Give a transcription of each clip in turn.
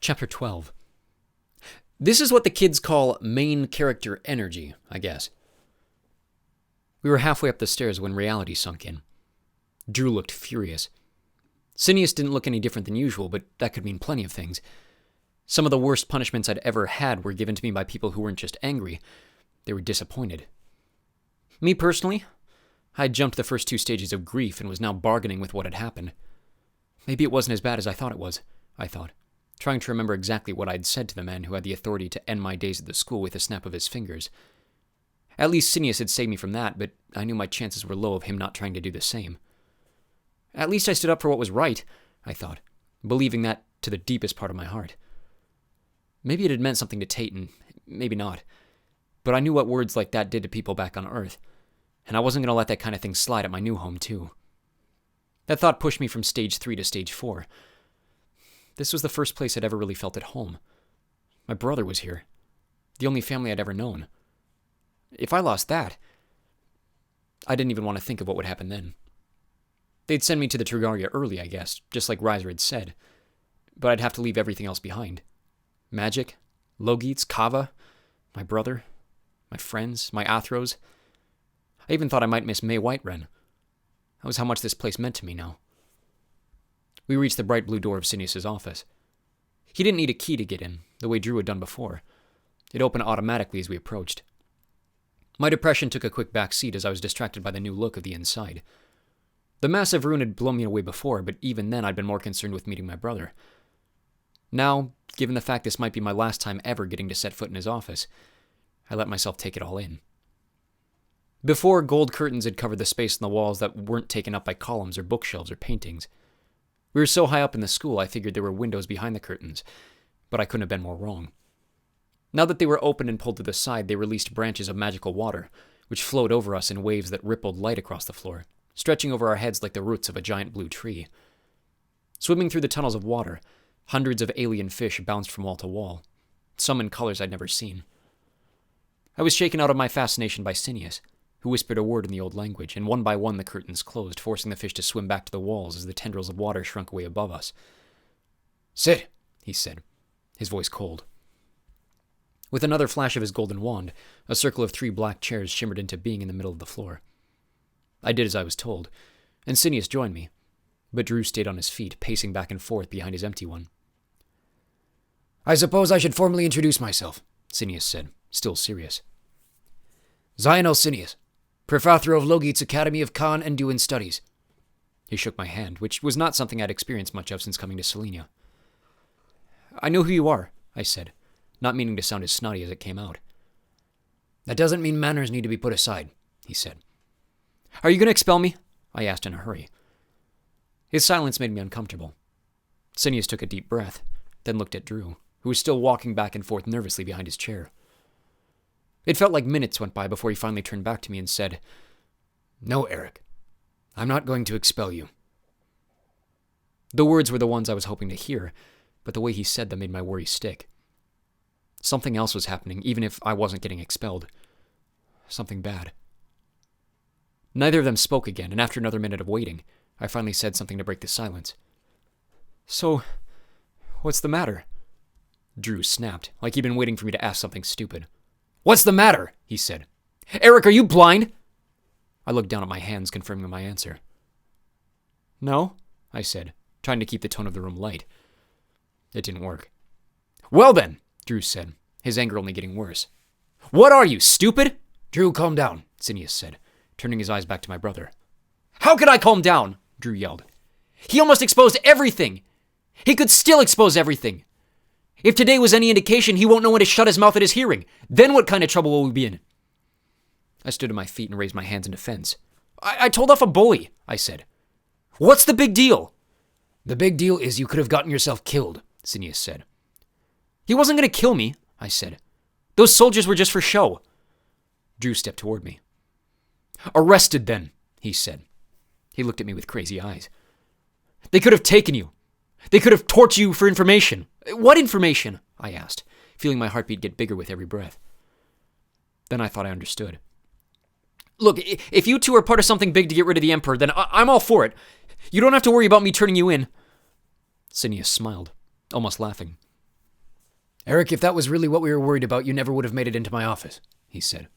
Chapter 12. This is what the kids call main character energy, I guess. We were halfway up the stairs when reality sunk in. Drew looked furious. Cineas didn't look any different than usual, but that could mean plenty of things. Some of the worst punishments I'd ever had were given to me by people who weren't just angry, they were disappointed. Me personally, I had jumped the first 2 stages of grief and was now bargaining with what had happened. Maybe it wasn't as bad as I thought it was, I thought, trying to remember exactly what I'd said to the man who had the authority to end my days at the school with a snap of his fingers. At least Cineas had saved me from that, but I knew my chances were low of him not trying to do the same. At least I stood up for what was right, I thought, believing that to the deepest part of my heart. Maybe it had meant something to Tate, and maybe not. But I knew what words like that did to people back on Earth, and I wasn't going to let that kind of thing slide at my new home, too. That thought pushed me from stage 3 to stage 4. This was the first place I'd ever really felt at home. My brother was here, the only family I'd ever known. If I lost that, I didn't even want to think of what would happen then. They'd send me to the Terraria early, I guess, just like Reiser had said, but I'd have to leave everything else behind. Magic, Logites, Kava, my brother, my friends, my Athros. I even thought I might miss May Whitewren. That was how much this place meant to me now. We reached the bright blue door of Cineas' office. He didn't need a key to get in, the way Drew had done before. It opened automatically as we approached. My depression took a quick back seat as I was distracted by the new look of the inside. The massive ruin had blown me away before, but even then I'd been more concerned with meeting my brother. Now, given the fact this might be my last time ever getting to set foot in his office, I let myself take it all in. Before, gold curtains had covered the space in the walls that weren't taken up by columns or bookshelves or paintings. We were so high up in the school I figured there were windows behind the curtains, but I couldn't have been more wrong. Now that they were opened and pulled to the side, they released branches of magical water, which flowed over us in waves that rippled light across the floor, stretching over our heads like the roots of a giant blue tree. Swimming through the tunnels of water, hundreds of alien fish bounced from wall to wall, some in colors I'd never seen. I was shaken out of my fascination by Cineas, who whispered a word in the old language, and one by one the curtains closed, forcing the fish to swim back to the walls as the tendrils of water shrunk away above us. "Sit," he said, his voice cold. With another flash of his golden wand, a circle of 3 black chairs shimmered into being in the middle of the floor. I did as I was told, and Cineas joined me, but Drew stayed on his feet, pacing back and forth behind his empty one. "I suppose I should formally introduce myself," Cineas said, still serious. "Zionel Cineas, Professor of Logit's Academy of Khan and Duin Studies." He shook my hand, which was not something I'd experienced much of since coming to Selenia. "I know who you are," I said, not meaning to sound as snotty as it came out. "That doesn't mean manners need to be put aside," he said. "Are you going to expel me?" I asked in a hurry. His silence made me uncomfortable. Cineas took a deep breath, then looked at Drew, who was still walking back and forth nervously behind his chair. It felt like minutes went by before he finally turned back to me and said, "No, Eric, I'm not going to expel you." The words were the ones I was hoping to hear, but the way he said them made my worry stick. Something else was happening, even if I wasn't getting expelled. Something bad. Neither of them spoke again, and after another minute of waiting, I finally said something to break the silence. "So, what's the matter?" Drew snapped, like he'd been waiting for me to ask something stupid. "What's the matter?" he said. "Eric, are you blind?" I looked down at my hands, confirming my answer. "No," I said, trying to keep the tone of the room light. It didn't work. "Well then," Drew said, his anger only getting worse. "What are you, stupid?" "Drew, calm down," Cineas said, turning his eyes back to my brother. "How could I calm down?" Drew yelled. "He almost exposed everything. He could still expose everything. If today was any indication, he won't know when to shut his mouth at his hearing. Then what kind of trouble will we be in?" I stood to my feet and raised my hands in defense. I told off a bully," I said. "What's the big deal?" "The big deal is you could have gotten yourself killed," Cineas said. "He wasn't going to kill me," I said. "Those soldiers were just for show." Drew stepped toward me. "Arrested then," he said. He looked at me with crazy eyes. "They could have taken you. They could have tortured you for information." "What information?" I asked, feeling my heartbeat get bigger with every breath. Then I thought I understood. "Look, if you two are part of something big to get rid of the Emperor, then I'm all for it. You don't have to worry about me turning you in." Cineas smiled, almost laughing. Eric, if that was really what we were worried about, you never would have made it into my office, he said.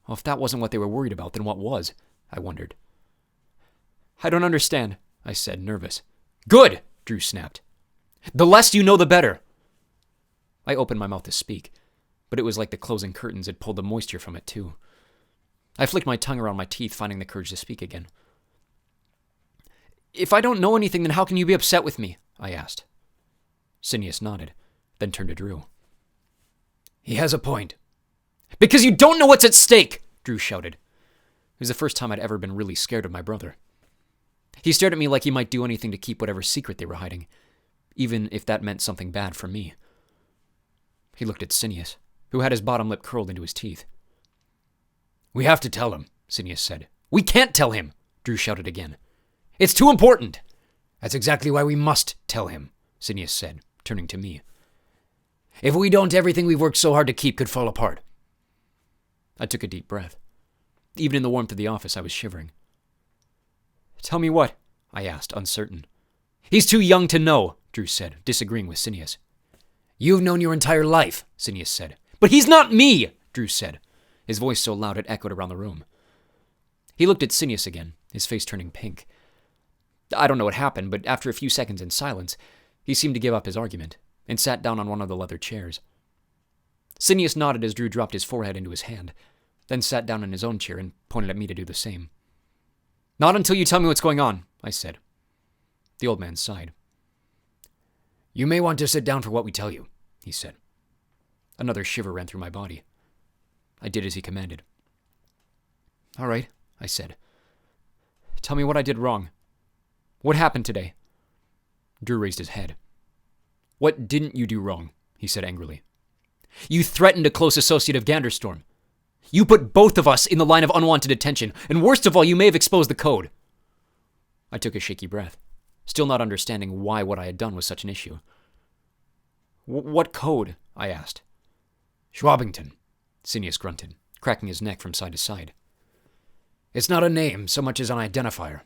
Well, if that wasn't what they were worried about, then what was? I wondered. I don't understand, I said, nervous. Good, Drew snapped. The less you know, the better. I opened my mouth to speak, but it was like the closing curtains had pulled the moisture from it, too. I flicked my tongue around my teeth, finding the courage to speak again. If I don't know anything, then how can you be upset with me? I asked. Cineas nodded, then turned to Drew. He has a point. Because you don't know what's at stake, Drew shouted. It was the first time I'd ever been really scared of my brother. He stared at me like he might do anything to keep whatever secret they were hiding, even if that meant something bad for me. He looked at Cineas, who had his bottom lip curled into his teeth. We have to tell him, Cineas said. We can't tell him, Drew shouted again. It's too important. That's exactly why we must tell him, Cineas said, turning to me. If we don't, everything we've worked so hard to keep could fall apart. I took a deep breath. Even in the warmth of the office, I was shivering. Tell me what? I asked, uncertain. He's too young to know, Drew said, disagreeing with Cineas. You've known your entire life, Cineas said. But he's not me, Drew said, his voice so loud it echoed around the room. He looked at Cineas again, his face turning pink. I don't know what happened, but after a few seconds in silence, he seemed to give up his argument and sat down on one of the leather chairs. Cineas nodded as Drew dropped his forehead into his hand, then sat down in his own chair and pointed at me to do the same. Not until you tell me what's going on, I said. The old man sighed. You may want to sit down for what we tell you, he said. Another shiver ran through my body. I did as he commanded. All right, I said. Tell me what I did wrong. What happened today? Drew raised his head. What didn't you do wrong? He said angrily. You threatened a close associate of Ganderstorm. You put both of us in the line of unwanted attention, and worst of all, you may have exposed the code. I took a shaky breath, still not understanding why what I had done was such an issue. What code? I asked. Schwabington, Cineas grunted, cracking his neck from side to side. It's not a name so much as an identifier.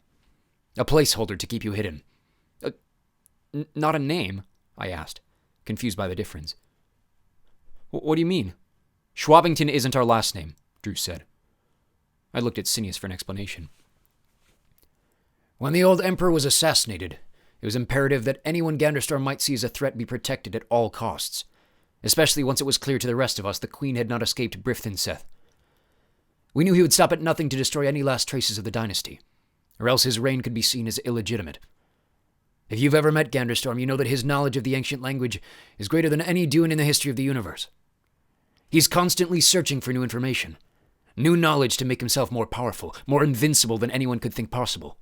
A placeholder to keep you hidden. Not a name? I asked, confused by the difference. What do you mean? Schwabington isn't our last name, Drew said. I looked at Cineas for an explanation. When the old emperor was assassinated, it was imperative that anyone Ganderstorm might see as a threat be protected at all costs, especially once it was clear to the rest of us the Queen had not escaped Briffinseth. We knew he would stop at nothing to destroy any last traces of the dynasty, or else his reign could be seen as illegitimate. If you've ever met Ganderstorm, you know that his knowledge of the ancient language is greater than any Duin in the history of the universe. He's constantly searching for new information, new knowledge to make himself more powerful, more invincible than anyone could think possible.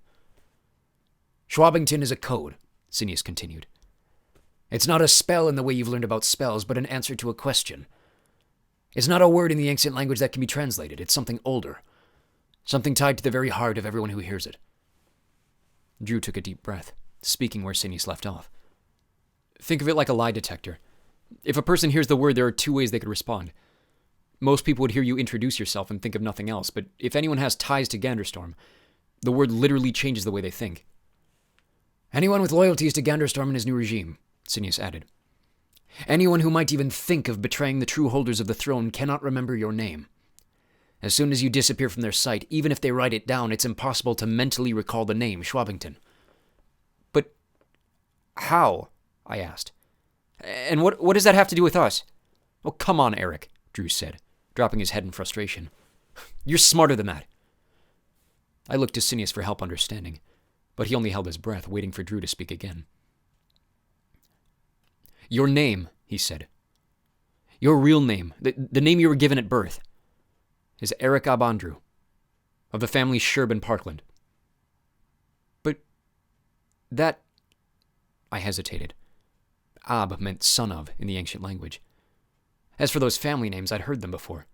Schwabington is a code, Cineas continued. It's not a spell in the way you've learned about spells, but an answer to a question. It's not a word in the ancient language that can be translated. It's something older, something tied to the very heart of everyone who hears it. Drew took a deep breath, speaking where Cineas left off. Think of it like a lie detector. If a person hears the word, there are two ways they could respond. Most people would hear you introduce yourself and think of nothing else, but if anyone has ties to Ganderstorm, the word literally changes the way they think. Anyone with loyalties to Ganderstorm and his new regime, Cineas added. Anyone who might even think of betraying the true holders of the throne cannot remember your name. As soon as you disappear from their sight, even if they write it down, it's impossible to mentally recall the name, Schwabington. But how? I asked. And what does that have to do with us? Oh, come on, Eric, Drew said, dropping his head in frustration. You're smarter than that. I looked to Cineas for help understanding, but he only held his breath, waiting for Drew to speak again. Your name, he said. Your real name, the name you were given at birth, is Eric Abandrew, of the family Sherbin Parkland. But that... I hesitated. Ab meant son of in the ancient language. As for those family names, I'd heard them before.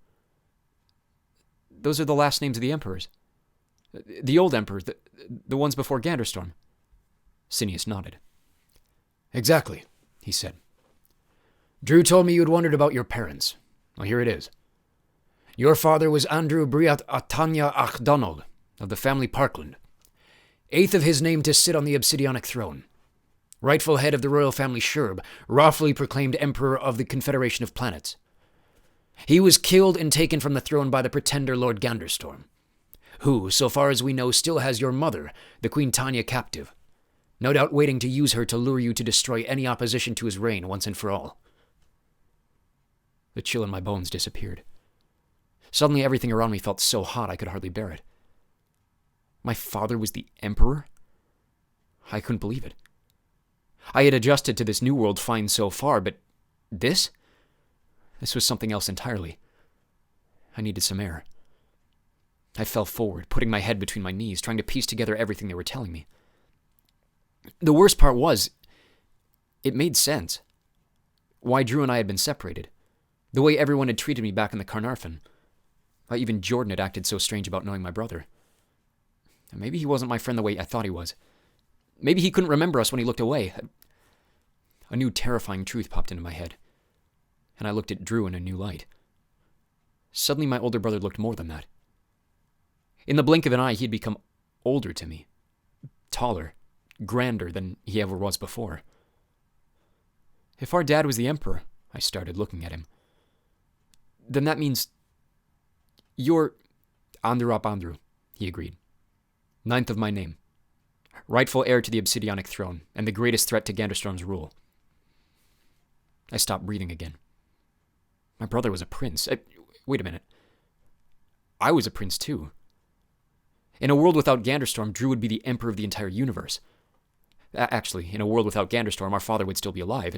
Those are the last names of the emperors. The old emperors, the ones before Ganderstorm. Cineas nodded. Exactly, he said. Drew told me you had wondered about your parents. Well, here it is. Your father was Andrew Briat Atanya Achdonald, of the family Parkland, eighth of his name to sit on the Obsidianic throne. rightful head of the royal family Sherb, lawfully proclaimed Emperor of the Confederation of Planets. He was killed and taken from the throne by the pretender Lord Ganderstorm, who, so far as we know, still has your mother, the Queen Tanya, captive, no doubt waiting to use her to lure you to destroy any opposition to his reign once and for all. The chill in my bones disappeared. Suddenly everything around me felt so hot I could hardly bear it. My father was the Emperor? I couldn't believe it. I had adjusted to this new world fine so far, but this? This was something else entirely. I needed some air. I fell forward, putting my head between my knees, trying to piece together everything they were telling me. The worst part was, it made sense. Why Drew and I had been separated. The way everyone had treated me back in the Carnarvon. Why even Jordan had acted so strange about knowing my brother. And maybe he wasn't my friend the way I thought he was. Maybe he couldn't remember us when he looked away. A new terrifying truth popped into my head, and I looked at Drew in a new light. Suddenly my older brother looked more than that. In the blink of an eye, he had become older to me. Taller, grander than he ever was before. If our dad was the Emperor, I started looking at him, then that means you're Andurop Andrew, he agreed. 9th of my name. Rightful heir to the Obsidianic throne, and the greatest threat to Ganderstorm's rule. I stopped breathing again. My brother was a prince. Wait a minute. I was a prince too. In a world without Ganderstorm, Drew would be the emperor of the entire universe. Actually, in a world without Ganderstorm, our father would still be alive,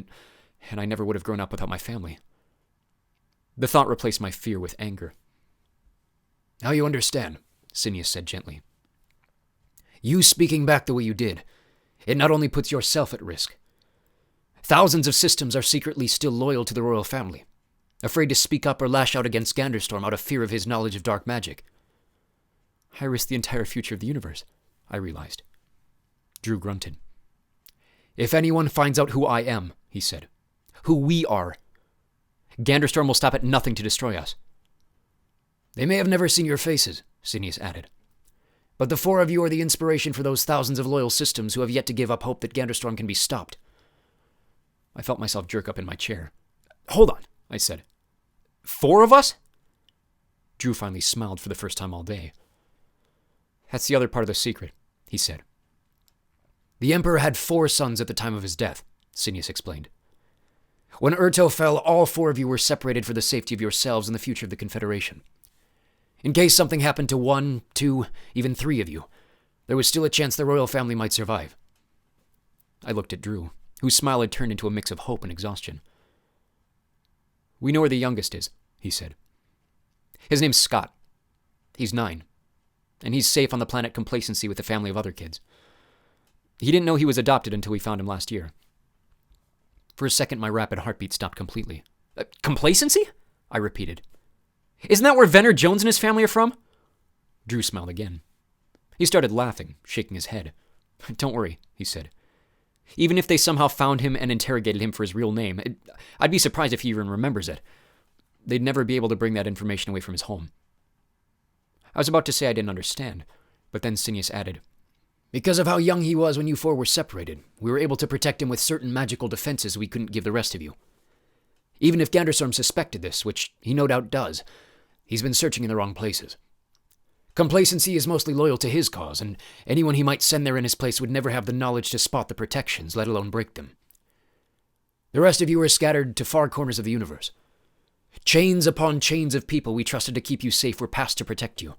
and I never would have grown up without my family. The thought replaced my fear with anger. Now you understand, Cineas said gently. You speaking back the way you did, it not only puts yourself at risk. Thousands of systems are secretly still loyal to the royal family, afraid to speak up or lash out against Ganderstorm out of fear of his knowledge of dark magic. I risk the entire future of the universe, I realized. Drew grunted. If anyone finds out who I am, he said, who we are, Ganderstorm will stop at nothing to destroy us. They may have never seen your faces, Cineas added. But the 4 of you are the inspiration for those thousands of loyal systems who have yet to give up hope that Ganderstorm can be stopped. I felt myself jerk up in my chair. Hold on, I said. 4 of us? Drew finally smiled for the first time all day. That's the other part of the secret, he said. The Emperor had 4 sons at the time of his death, Cineas explained. When Urto fell, all 4 of you were separated for the safety of yourselves and the future of the Confederation. In case something happened to 1, 2, even 3 of you, there was still a chance the royal family might survive. I looked at Drew, whose smile had turned into a mix of hope and exhaustion. We know where the youngest is, he said. His name's Scott. He's 9, and he's safe on the planet Complacency with a family of other kids. He didn't know he was adopted until we found him last year. For a second, my rapid heartbeat stopped completely. Complacency? I repeated. Isn't that where Venner Jones and his family are from? Drew smiled again. He started laughing, shaking his head. Don't worry, he said. Even if they somehow found him and interrogated him for his real name, I'd be surprised if he even remembers it. They'd never be able to bring that information away from his home. I was about to say I didn't understand, but then Cineas added, Because of how young he was when you 4 were separated, we were able to protect him with certain magical defenses we couldn't give the rest of you. Even if Ganderstorm suspected this, which he no doubt does, he's been searching in the wrong places. Complacency is mostly loyal to his cause, and anyone he might send there in his place would never have the knowledge to spot the protections, let alone break them. The rest of you are scattered to far corners of the universe. Chains upon chains of people we trusted to keep you safe were passed to protect you,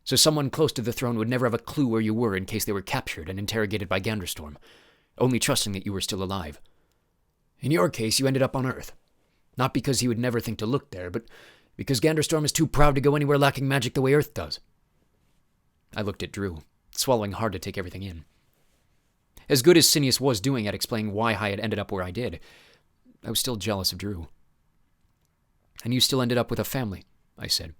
so someone close to the throne would never have a clue where you were in case they were captured and interrogated by Ganderstorm, only trusting that you were still alive. In your case, you ended up on Earth. Not because he would never think to look there, but because Ganderstorm is too proud to go anywhere lacking magic the way Earth does. I looked at Drew, swallowing hard to take everything in. As good as Cineas was doing at explaining why I had ended up where I did, I was still jealous of Drew. And you still ended up with a family, I said.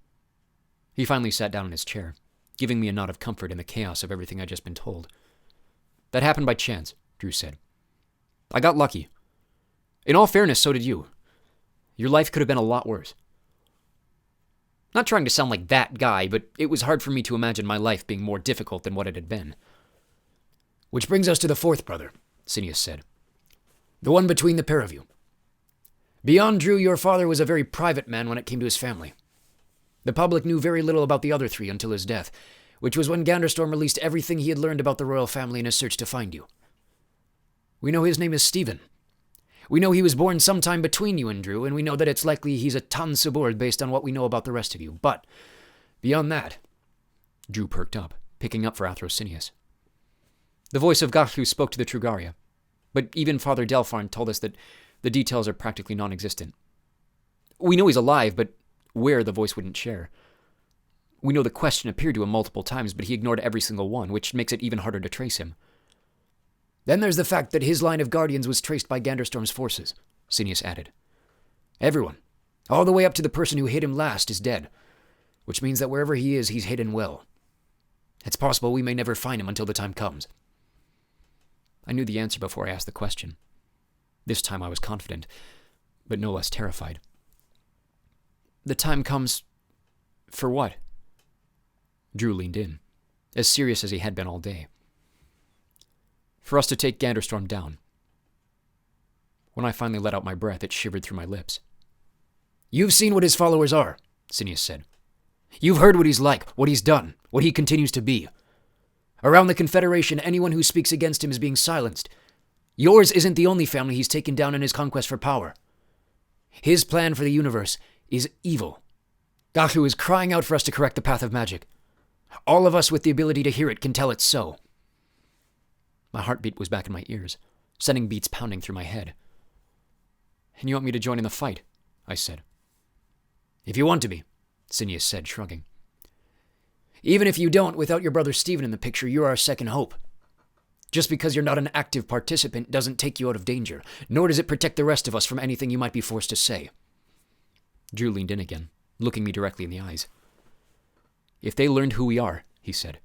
He finally sat down in his chair, giving me a nod of comfort in the chaos of everything I'd just been told. That happened by chance, Drew said. I got lucky. In all fairness, so did you. Your life could have been a lot worse. Not trying to sound like that guy, but it was hard for me to imagine my life being more difficult than what it had been. Which brings us to the 4th brother, Cineas said. The one between the pair of you. Beyond Drew, your father was a very private man when it came to his family. The public knew very little about the other three until his death, which was when Ganderstorm released everything he had learned about the royal family in his search to find you. We know his name is Stephen. We know he was born sometime between you and Drew, and we know that it's likely he's a Tan Subord based on what we know about the rest of you. But beyond that, Drew perked up, picking up for Athrosinius. The voice of Gahlu spoke to the Trugaria, but even Father Delpharn told us that the details are practically non-existent. We know he's alive, but where the voice wouldn't share. We know the question appeared to him multiple times, but he ignored every single one, which makes it even harder to trace him. Then there's the fact that his line of guardians was traced by Ganderstorm's forces, Sinius added. Everyone, all the way up to the person who hit him last, is dead, which means that wherever he is, he's hidden well. It's possible we may never find him until the time comes. I knew the answer before I asked the question. This time I was confident, but no less terrified. The time comes... for what? Drew leaned in, as serious as he had been all day. For us to take Ganderstorm down. When I finally let out my breath, it shivered through my lips. You've seen what his followers are, Sinius said. You've heard what he's like, what he's done, what he continues to be. Around the Confederation, anyone who speaks against him is being silenced. Yours isn't the only family he's taken down in his conquest for power. His plan for the universe is evil. Gahlu is crying out for us to correct the path of magic. All of us with the ability to hear it can tell it's so. My heartbeat was back in my ears, sending beats pounding through my head. And you want me to join in the fight? I said. If you want to be, Sinius said, shrugging. Even if you don't, without your brother Stephen in the picture, you're our second hope. Just because you're not an active participant doesn't take you out of danger, nor does it protect the rest of us from anything you might be forced to say. Drew leaned in again, looking me directly in the eyes. If they learned who we are, he said.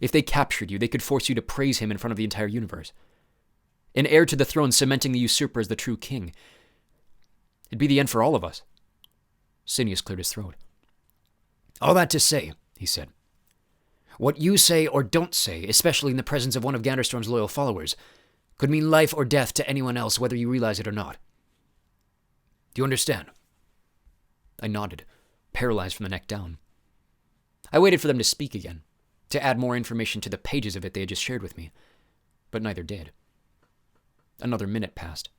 If they captured you, they could force you to praise him in front of the entire universe. An heir to the throne cementing the usurper as the true king. It'd be the end for all of us. Sinius cleared his throat. All that to say, he said. What you say or don't say, especially in the presence of one of Ganderstorm's loyal followers, could mean life or death to anyone else, whether you realize it or not. Do you understand? I nodded, paralyzed from the neck down. I waited for them to speak again, to add more information to the pages of it they had just shared with me, but neither did. Another minute passed,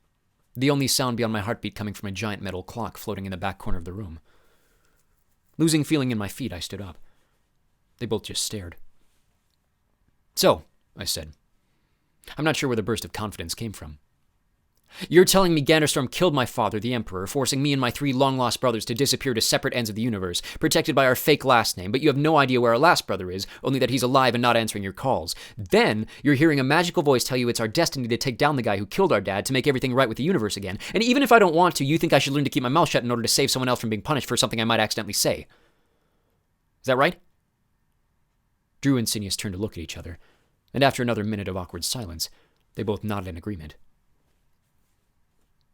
the only sound beyond my heartbeat coming from a giant metal clock floating in the back corner of the room. Losing feeling in my feet, I stood up. They both just stared. So, I said, I'm not sure where the burst of confidence came from. You're telling me Ganderstorm killed my father, the Emperor, forcing me and my 3 long-lost brothers to disappear to separate ends of the universe, protected by our fake last name, but you have no idea where our last brother is, only that he's alive and not answering your calls. Then, you're hearing a magical voice tell you it's our destiny to take down the guy who killed our dad to make everything right with the universe again, and even if I don't want to, you think I should learn to keep my mouth shut in order to save someone else from being punished for something I might accidentally say. Is that right? Drew and Sinius turned to look at each other, and after another minute of awkward silence, they both nodded in agreement.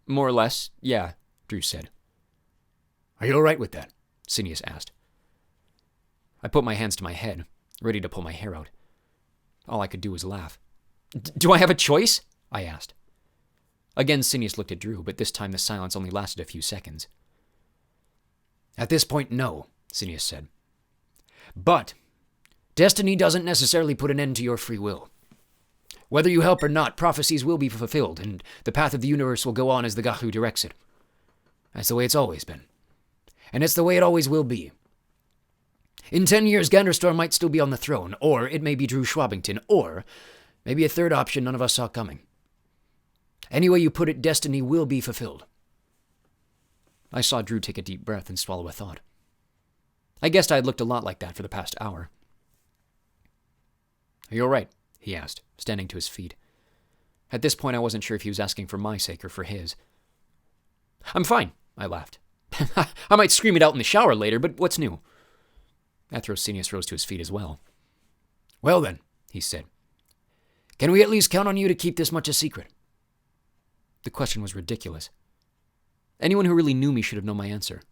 More or less, yeah, Drew said. Are you all right with that? Sinius asked. I put my hands to my head, ready to pull my hair out. All I could do was laugh. Do I have a choice? I asked. Again, Sinius looked at Drew, but this time the silence only lasted a few seconds. At this point, no, Sinius said. But destiny doesn't necessarily put an end to your free will. Whether you help or not, prophecies will be fulfilled, and the path of the universe will go on as the Gahlu directs it. That's the way it's always been. And it's the way it always will be. In 10 years, Ganderstorm might still be on the throne, or it may be Drew Schwabington, or maybe a third option none of us saw coming. Any way you put it, destiny will be fulfilled. I saw Drew take a deep breath and swallow a thought. I guessed I had looked a lot like that for the past hour. Are you all right? He asked, standing to his feet. At this point, I wasn't sure if he was asking for my sake or for his. I'm fine, I laughed. I might scream it out in the shower later, but what's new? Athrosinius rose to his feet as well. Well then, he said. Can we at least count on you to keep this much a secret? The question was ridiculous. Anyone who really knew me should have known my answer.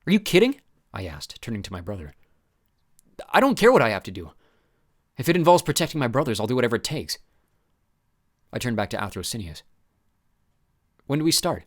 Are you kidding? I asked, turning to my brother. I don't care what I have to do. If it involves protecting my brothers, I'll do whatever it takes. I turned back to Athrosinius, When do we start?